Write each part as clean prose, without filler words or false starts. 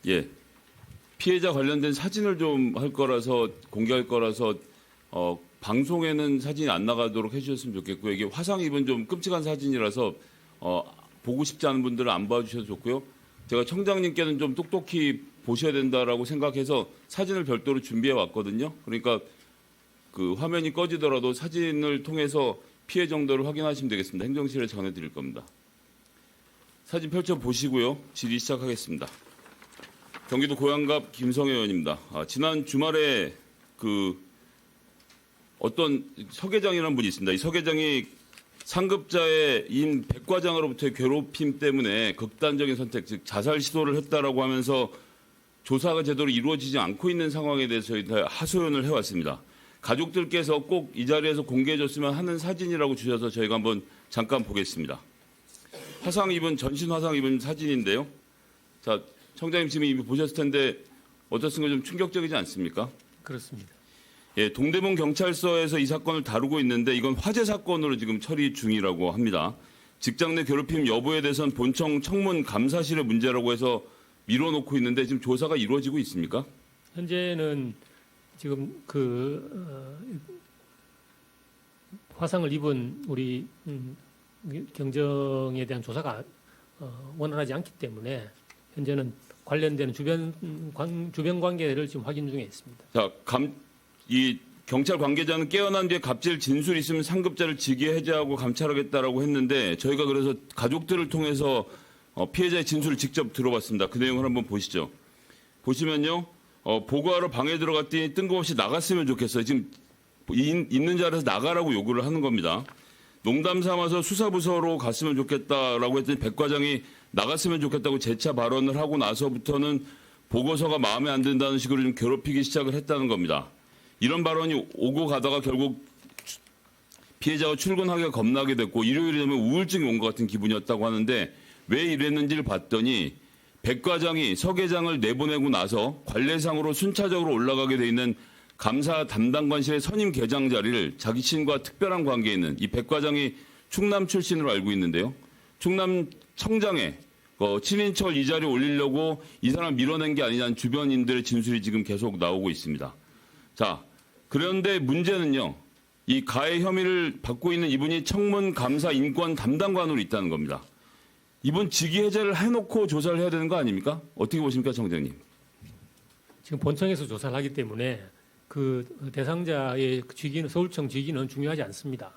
예. 피해자 관련된 사진을 좀 할 거라서 공개할 거라서 방송에는 사진이 안 나가도록 해주셨으면 좋겠고요. 이게 화상 입은 좀 끔찍한 사진이라서 보고 싶지 않은 분들은 안 봐주셔도 좋고요. 제가 청장님께는 좀 똑똑히 보셔야 된다라고 생각해서 사진을 별도로 준비해 왔거든요. 그러니까 그 화면이 꺼지더라도 사진을 통해서 피해 정도를 확인하시면 되겠습니다. 행정실에 전해드릴 겁니다. 사진 펼쳐 보시고요. 질의 시작하겠습니다. 경기도 고양갑 김성애 의원입니다. 지난 주말에 어떤 서 계장이라는 분이 있습니다. 이 서 계장이 상급자인 백 과장으로부터의 괴롭힘 때문에 극단적인 선택, 즉 자살 시도를 했다라고 하면서 조사가 제대로 이루어지지 않고 있는 상황에 대해서 하소연을 해왔습니다. 가족들께서 꼭 이 자리에서 공개해줬으면 하는 사진이라고 주셔서 저희가 한번 잠깐 보겠습니다. 전신 화상 입은 사진인데요. 자, 청장님 지금 이미 보셨을 텐데 어떻습니까? 좀 충격적이지 않습니까? 그렇습니다. 예, 동대문 경찰서에서 이 사건을 다루고 있는데 이건 화재 사건으로 지금 처리 중이라고 합니다. 직장 내 괴롭힘 여부에 대해서는 본청 청문 감사실의 문제라고 해서 미뤄놓고 있는데 지금 조사가 이루어지고 있습니까? 현재는 지금 화상을 입은 우리 경정에 대한 조사가 원활하지 않기 때문에 현재는 관련된 주변 관계를 지금 확인 중에 있습니다. 자, 이 경찰 관계자는 깨어난 뒤에 갑질 진술이 있으면 상급자를 직위 해제하고 감찰하겠다라고 했는데 저희가 그래서 가족들을 통해서 피해자의 진술을 직접 들어봤습니다. 그 내용을 한번 보시죠. 보시면요. 보고하러 방에 들어갔더니 뜬금없이 나갔으면 좋겠어요. 지금 있는 자리에서 나가라고 요구를 하는 겁니다. 농담 삼아서 수사부서로 갔으면 좋겠다라고 했더니 백 과장이 나갔으면 좋겠다고 재차 발언을 하고 나서부터는 보고서가 마음에 안 든다는 식으로 좀 괴롭히기 시작을 했다는 겁니다. 이런 발언이 오고 가다가 결국 피해자가 출근하기가 겁나게 됐고 일요일이 되면 우울증이 온 것 같은 기분이었다고 하는데 왜 이랬는지를 봤더니 백 과장이 서 계장을 내보내고 나서 관례상으로 순차적으로 올라가게 돼 있는 감사 담당관실의 선임 계장 자리를 자기 친구와 특별한 관계에 있는 이 백 과장이 충남 출신으로 알고 있는데요. 충남 청장에 친인척 이 자리에 올리려고 이 사람 밀어낸 게 아니냐는 주변인들의 진술이 지금 계속 나오고 있습니다. 자, 그런데 문제는요. 이 가해 혐의를 받고 있는 이분이 청문 감사 인권 담당관으로 있다는 겁니다. 이분 직위 해제를 해놓고 조사를 해야 되는 거 아닙니까? 어떻게 보십니까, 청장님? 지금 본청에서 조사를 하기 때문에 그 대상자의 직위는 서울청 직위는 중요하지 않습니다.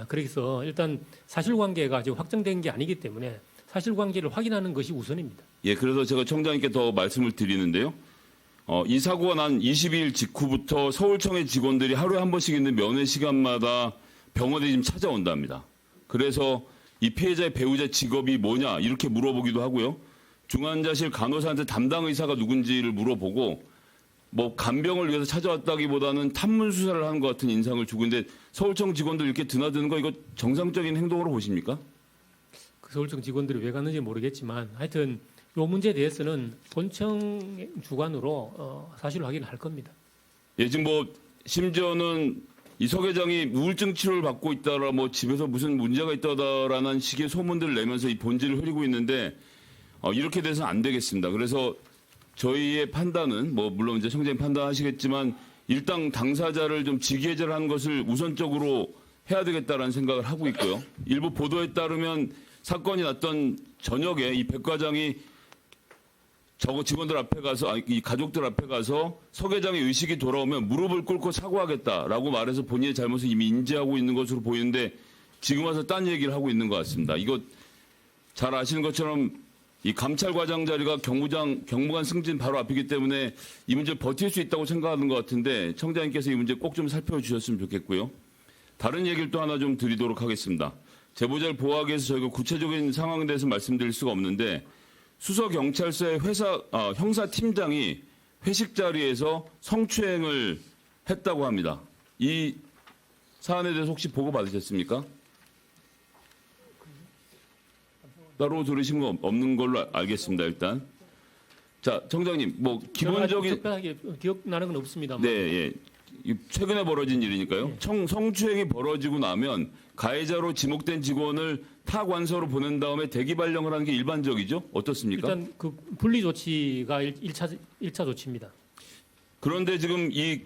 그래서 일단 사실관계가 지금 확정된 게 아니기 때문에 사실관계를 확인하는 것이 우선입니다. 예, 그래서 제가 청장님께 더 말씀을 드리는데요. 이 사고가 난 22일 직후부터 서울청의 직원들이 하루에 한 번씩 있는 면회 시간마다 병원에 지금 찾아온답니다. 그래서 이 피해자의 배우자 직업이 뭐냐 이렇게 물어보기도 하고요. 중환자실 간호사한테 담당 의사가 누군지를 물어보고 간병을 위해서 찾아왔다기보다는 탐문 수사를 하는 것 같은 인상을 주고 있는데 서울청 직원들 이렇게 드나드는 거 이거 정상적인 행동으로 보십니까? 그 서울청 직원들이 왜 갔는지 모르겠지만 하여튼 이 문제에 대해서는 본청 주관으로 사실 확인을 할 겁니다. 예, 지금 심지어는 이 서 계장이 우울증 치료를 받고 있다라 집에서 무슨 문제가 있다라는 식의 소문들을 내면서 이 본질을 흐리고 있는데 이렇게 돼서는 안 되겠습니다. 그래서 저희의 판단은 물론 이제 청장님 판단하시겠지만 일단 당사자를 좀 직위 해제를 하는 것을 우선적으로 해야 되겠다라는 생각을 하고 있고요. 일부 보도에 따르면 사건이 났던 저녁에 이 백 과장이 직원들 앞에 가서 이 가족들 앞에 가서 서 계장의 의식이 돌아오면 무릎을 꿇고 사과하겠다라고 말해서 본인의 잘못을 이미 인지하고 있는 것으로 보이는데 지금 와서 딴 얘기를 하고 있는 것 같습니다. 이거 잘 아시는 것처럼 이 감찰과장 자리가 경무관 승진 바로 앞이기 때문에 이 문제 버틸 수 있다고 생각하는 것 같은데 청장님께서 이 문제 꼭 좀 살펴주셨으면 좋겠고요. 다른 얘기를 또 하나 좀 드리도록 하겠습니다. 제보자를 보호하기 위해서 저희가 구체적인 상황에 대해서 말씀드릴 수가 없는데 수서경찰서의 형사팀장이 회식 자리에서 성추행을 했다고 합니다. 이 사안에 대해서 혹시 보고 받으셨습니까? 따로 들으신 거 없는 걸로 알겠습니다. 일단. 자, 청장님, 기본적인 특별하게 기억나는 건 없습니다만. 네, 예. 최근에 벌어진 일이니까요. 성추행이 벌어지고 나면 가해자로 지목된 직원을 타 관서로 보낸 다음에 대기 발령을 하는 게 일반적이죠? 어떻습니까? 일단 그 분리 조치가 1차 조치입니다. 그런데 지금 이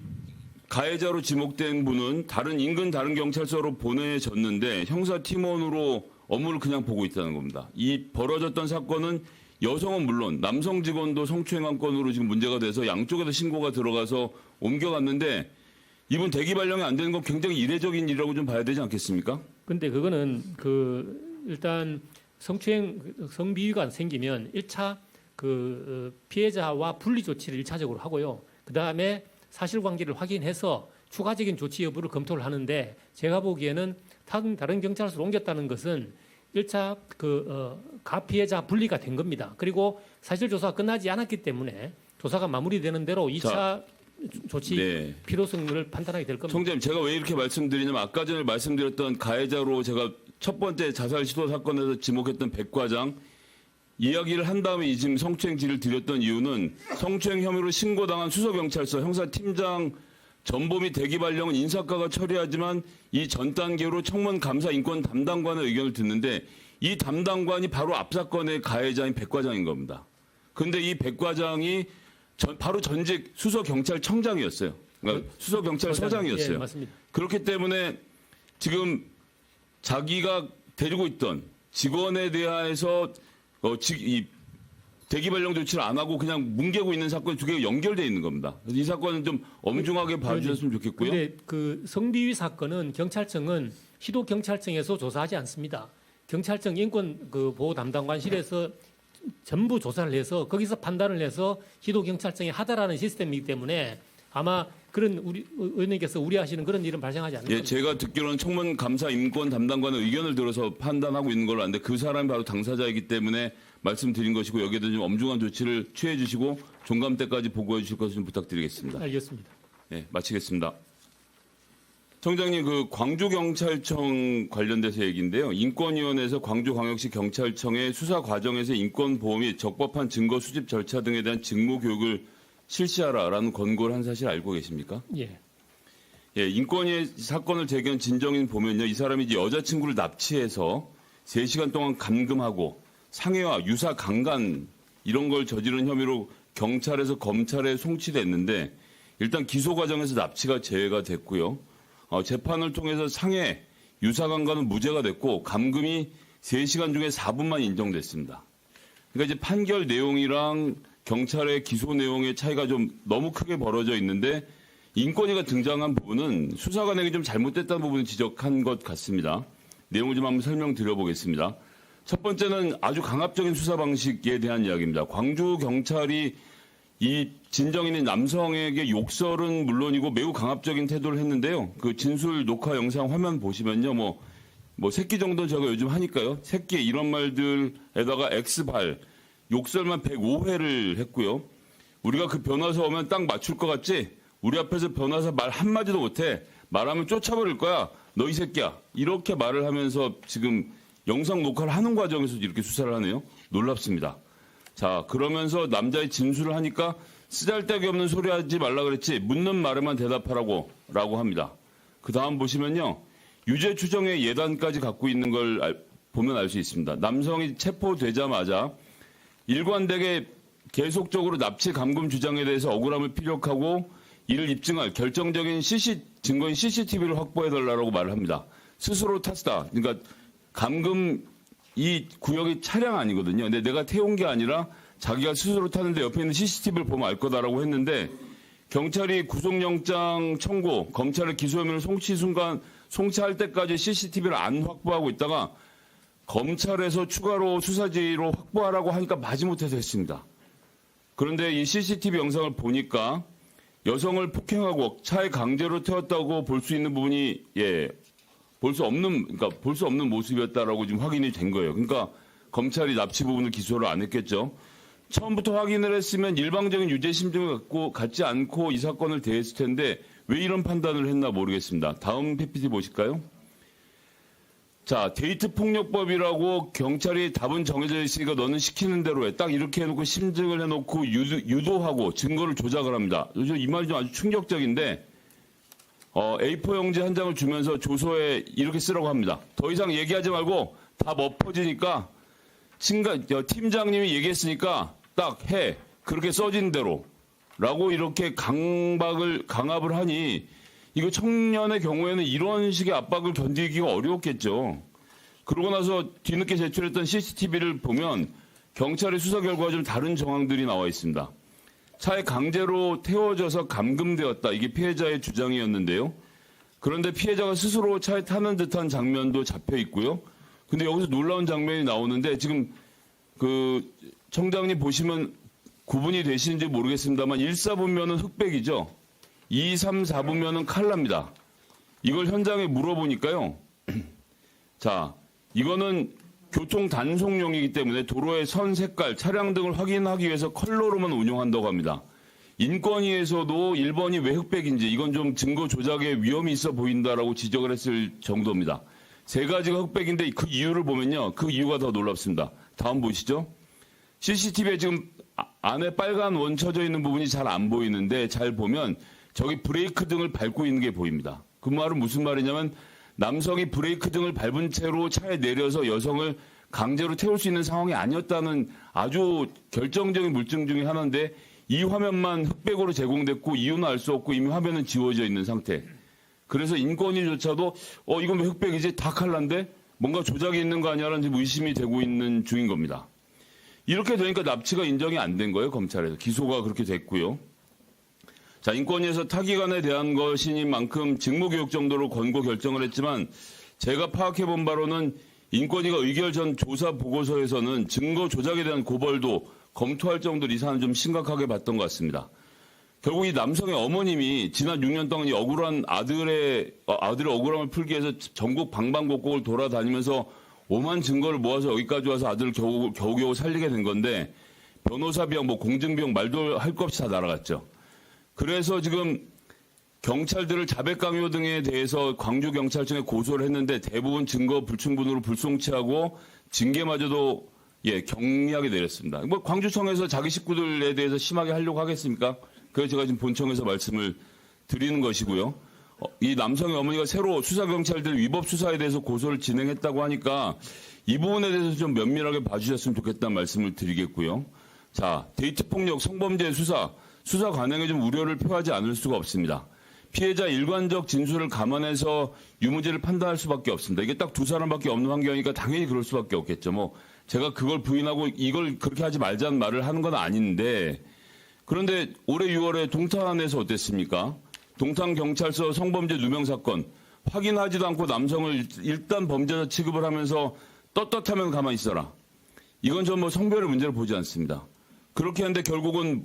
가해자로 지목된 분은 인근 다른 경찰서로 보내졌는데 형사팀원으로 업무를 그냥 보고 있다는 겁니다. 이 벌어졌던 사건은 여성은 물론 남성 직원도 성추행한 건으로 지금 문제가 돼서 양쪽에서 신고가 들어가서 옮겨갔는데 이분 대기 발령이 안 되는 건 굉장히 이례적인 일이라고 좀 봐야 되지 않겠습니까? 근데 그거는 일단 성비위가 생기면 1차 피해자와 분리 조치를 1차적으로 하고요. 그다음에 사실관계를 확인해서 추가적인 조치 여부를 검토를 하는데 제가 보기에는 다른 경찰서로 옮겼다는 것은 1차 가피해자 분리가 된 겁니다. 그리고 사실 조사가 끝나지 않았기 때문에 조사가 마무리되는 대로 2차 조치 네. 필요성을 판단하게 될 겁니다. 총장님, 제가 왜 이렇게 말씀드리냐면 아까 전에 말씀드렸던 가해자로 제가 첫 번째 자살 시도 사건에서 지목했던 백 과장 이야기를 한 다음에 지금 성추행 질의를 드렸던 이유는 성추행 혐의로 신고당한 수서경찰서 형사팀장 전범위 대기 발령은 인사과가 처리하지만 이 전 단계로 청문 감사 인권 담당관의 의견을 듣는데 이 담당관이 바로 앞 사건의 가해자인 백 과장인 겁니다. 그런데 이 백 과장이 바로 전직 수서경찰청장이었어요. 그러니까 수서경찰서장이었어요. 예, 맞습니다. 그렇기 때문에 지금 자기가 데리고 있던 직원에 대해서 이 대기 발령 조치를 안 하고 그냥 뭉개고 있는 사건이 두 개가 연결되어 있는 겁니다. 그래서 이 사건은 좀 엄중하게 봐주셨으면 좋겠고요. 그런데 그 성비위 사건은 경찰청은 시도 경찰청에서 조사하지 않습니다. 경찰청 인권 보호 담당관실에서 전부 조사를 해서 거기서 판단을 해서 시도 경찰청이 하다라는 시스템이기 때문에 아마 그런 우리 의원님께서 우려하시는 그런 일은 발생하지 않을 겁니다. 제가 듣기로는 청문 감사 인권 담당관의 의견을 들어서 판단하고 있는 걸로 아는데 그 사람이 바로 당사자이기 때문에 말씀드린 것이고 여기에도 좀 엄중한 조치를 취해 주시고 종감 때까지 보고해 주실 것을 좀 부탁드리겠습니다. 알겠습니다. 네, 마치겠습니다. 청장님, 광주경찰청 관련돼서 얘기인데요. 인권위원회에서 광주광역시 경찰청의 수사 과정에서 인권보호 및 적법한 증거 수집 절차 등에 대한 직무 교육을 실시하라라는 권고를 한 사실 알고 계십니까? 예. 예, 인권위의 사건을 제기한 진정인 보면요. 이 사람이 이제 여자친구를 납치해서 3시간 동안 감금하고 상해와 유사 강간 이런 걸 저지른 혐의로 경찰에서 검찰에 송치됐는데 일단 기소 과정에서 납치가 제외가 됐고요. 재판을 통해서 상해, 유사 강간은 무죄가 됐고 감금이 3시간 중에 4분만 인정됐습니다. 그러니까 이제 판결 내용이랑 경찰의 기소 내용의 차이가 좀 너무 크게 벌어져 있는데 인권위가 등장한 부분은 수사관에게 좀 잘못됐다는 부분을 지적한 것 같습니다. 내용을 좀 한번 설명드려보겠습니다. 첫 번째는 아주 강압적인 수사 방식에 대한 이야기입니다. 광주 경찰이 이 진정인인 남성에게 욕설은 물론이고 매우 강압적인 태도를 했는데요. 그 진술 녹화 영상 화면 보시면요. 뭐 새끼 정도는 제가 요즘 하니까요. 새끼 이런 말들에다가 X발 욕설만 105회를 했고요. 우리가 그 변호사 오면 딱 맞출 것 같지? 우리 앞에서 변호사 말 한마디도 못해. 말하면 쫓아버릴 거야. 너 이 새끼야. 이렇게 말을 하면서 지금 영상 녹화를 하는 과정에서 이렇게 수사를 하네요. 놀랍습니다. 자, 그러면서 남자의 진술을 하니까 쓰잘데기 없는 소리 하지 말라 그랬지. 묻는 말에만 대답하라고 라고 합니다. 그 다음 보시면요. 유죄 추정의 예단까지 갖고 있는 걸 보면 알 수 있습니다. 남성이 체포되자마자 일관되게 계속적으로 납치 감금 주장에 대해서 억울함을 피력하고 이를 입증할 결정적인 증거인 CCTV를 확보해달라고 말을 합니다. 스스로 탔다. 그러니까 감금 이 구역이 차량 아니거든요. 근데 내가 태운 게 아니라 자기가 스스로 탔는데 옆에 있는 CCTV를 보면 알 거다라고 했는데 경찰이 구속영장 청구, 검찰의 기소혐의를 송치할 때까지 CCTV를 안 확보하고 있다가 검찰에서 추가로 수사지로 확보하라고 하니까 마지못해서 했습니다. 그런데 이 CCTV 영상을 보니까 여성을 폭행하고 차에 강제로 태웠다고 볼 수 있는 부분이 볼 수 없는 모습이었다라고 지금 확인이 된 거예요. 그러니까 검찰이 납치 부분을 기소를 안 했겠죠. 처음부터 확인을 했으면 일방적인 유죄 심증을 갖지 않고 이 사건을 대했을 텐데 왜 이런 판단을 했나 모르겠습니다. 다음 PPT 보실까요? 자, 데이트 폭력법이라고 경찰이 답은 정해져 있으니까 너는 시키는 대로 해. 딱 이렇게 해놓고 심증을 해놓고 유도하고 증거를 조작을 합니다. 이 말이 좀 아주 충격적인데 A4 용지 한 장을 주면서 조서에 이렇게 쓰라고 합니다. 더 이상 얘기하지 말고 다 엎어지니까 팀장님이 얘기했으니까 딱 해. 그렇게 써진 대로. 라고 이렇게 강압을 하니 이거 청년의 경우에는 이런 식의 압박을 견디기가 어려웠겠죠. 그러고 나서 뒤늦게 제출했던 CCTV를 보면 경찰의 수사 결과와 좀 다른 정황들이 나와 있습니다. 차에 강제로 태워져서 감금되었다. 이게 피해자의 주장이었는데요. 그런데 피해자가 스스로 차에 타는 듯한 장면도 잡혀 있고요. 근데 여기서 놀라운 장면이 나오는데 지금 그 청장님 보시면 구분이 되시는지 모르겠습니다만 1, 4분면은 흑백이죠. 2, 3, 4분면은 칼라입니다. 이걸 현장에 물어보니까요. 자, 이거는 교통 단속용이기 때문에 도로의 선 색깔, 차량 등을 확인하기 위해서 컬러로만 운용한다고 합니다. 인권위에서도 1번이 왜 흑백인지 이건 좀 증거 조작의 위험이 있어 보인다라고 지적을 했을 정도입니다. 세 가지가 흑백인데 그 이유를 보면요. 그 이유가 더 놀랍습니다. 다음 보시죠. CCTV에 지금 안에 빨간 원 쳐져 있는 부분이 잘 안 보이는데 잘 보면 저기 브레이크 등을 밟고 있는 게 보입니다. 그 말은 무슨 말이냐면 남성이 브레이크 등을 밟은 채로 차에 내려서 여성을 강제로 태울 수 있는 상황이 아니었다는 아주 결정적인 물증 중에 하나인데 이 화면만 흑백으로 제공됐고 이유는 알 수 없고 이미 화면은 지워져 있는 상태. 그래서 인권위조차도 이건 왜 흑백이지? 다 칼라인데 뭔가 조작이 있는 거 아니야라는 지금 의심이 되고 있는 중인 겁니다. 이렇게 되니까 납치가 인정이 안 된 거예요. 검찰에서. 기소가 그렇게 됐고요. 자, 인권위에서 타기관에 대한 것이니만큼 직무교육 정도로 권고 결정을 했지만 제가 파악해본 바로는 인권위가 의결 전 조사 보고서에서는 증거 조작에 대한 고벌도 검토할 정도로 이 사안을 좀 심각하게 봤던 것 같습니다. 결국 이 남성의 어머님이 지난 6년 동안 이 억울한 아들의 억울함을 풀기 위해서 전국 방방곡곡을 돌아다니면서 오만 증거를 모아서 여기까지 와서 아들을 겨우겨우 살리게 된 건데 변호사 비용, 공증비용 말도 할 것 없이 다 날아갔죠. 그래서 지금 경찰들을 자백 강요 등에 대해서 광주경찰청에 고소를 했는데 대부분 증거 불충분으로 불송치하고 징계마저도 경미하게 내렸습니다. 광주청에서 자기 식구들에 대해서 심하게 하려고 하겠습니까? 그래서 제가 지금 본청에서 말씀을 드리는 것이고요. 이 남성의 어머니가 새로 수사경찰들 위법 수사에 대해서 고소를 진행했다고 하니까 이 부분에 대해서 좀 면밀하게 봐주셨으면 좋겠다는 말씀을 드리겠고요. 자, 데이트폭력 성범죄 수사 관행에 좀 우려를 표하지 않을 수가 없습니다. 피해자 일관적 진술을 감안해서 유무죄를 판단할 수밖에 없습니다. 이게 딱 두 사람밖에 없는 환경이니까 당연히 그럴 수밖에 없겠죠. 제가 그걸 부인하고 이걸 그렇게 하지 말자는 말을 하는 건 아닌데 그런데 올해 6월에 동탄에서 어땠습니까? 동탄경찰서 성범죄 누명 사건 확인하지도 않고 남성을 일단 범죄자 취급을 하면서 떳떳하면 가만히 있어라. 이건 전 성별의 문제를 보지 않습니다. 그렇게 하는데 결국은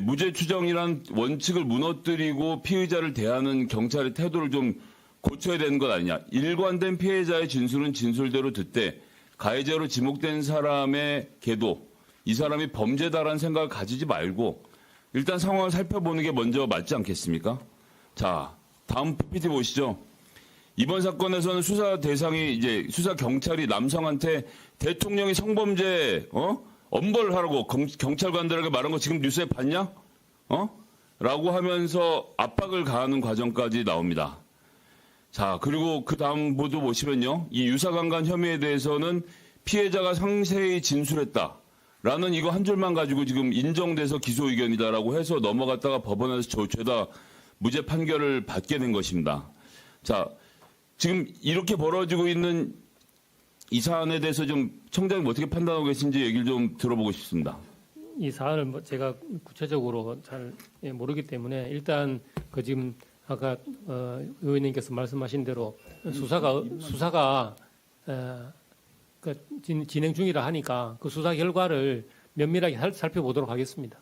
무죄 추정이란 원칙을 무너뜨리고 피의자를 대하는 경찰의 태도를 좀 고쳐야 되는 것 아니냐. 일관된 피해자의 진술은 진술대로 듣되 가해자로 지목된 사람의 계도, 이 사람이 범죄다라는 생각을 가지지 말고 일단 상황을 살펴보는 게 먼저 맞지 않겠습니까? 자, 다음 PPT 보시죠. 이번 사건에서는 수사 대상이 수사 경찰이 남성한테 대통령이 성범죄 엄벌하라고 경찰관들에게 말한 거 지금 뉴스에 봤냐? 라고 하면서 압박을 가하는 과정까지 나옵니다. 자, 그리고 그 다음 보도 보시면요. 이 유사강간 혐의에 대해서는 피해자가 상세히 진술했다. 라는 이거 한 줄만 가지고 지금 인정돼서 기소 의견이다라고 해서 넘어갔다가 법원에서 죄다 무죄 판결을 받게 된 것입니다. 자, 지금 이렇게 벌어지고 있는 이 사안에 대해서 좀 청장님 어떻게 판단하고 계신지 얘기를 좀 들어보고 싶습니다. 이 사안을 제가 구체적으로 잘 모르기 때문에 일단 지금 아까 의원님께서 말씀하신 대로 수사가 진행 중이라 하니까 그 수사 결과를 면밀하게 살펴보도록 하겠습니다.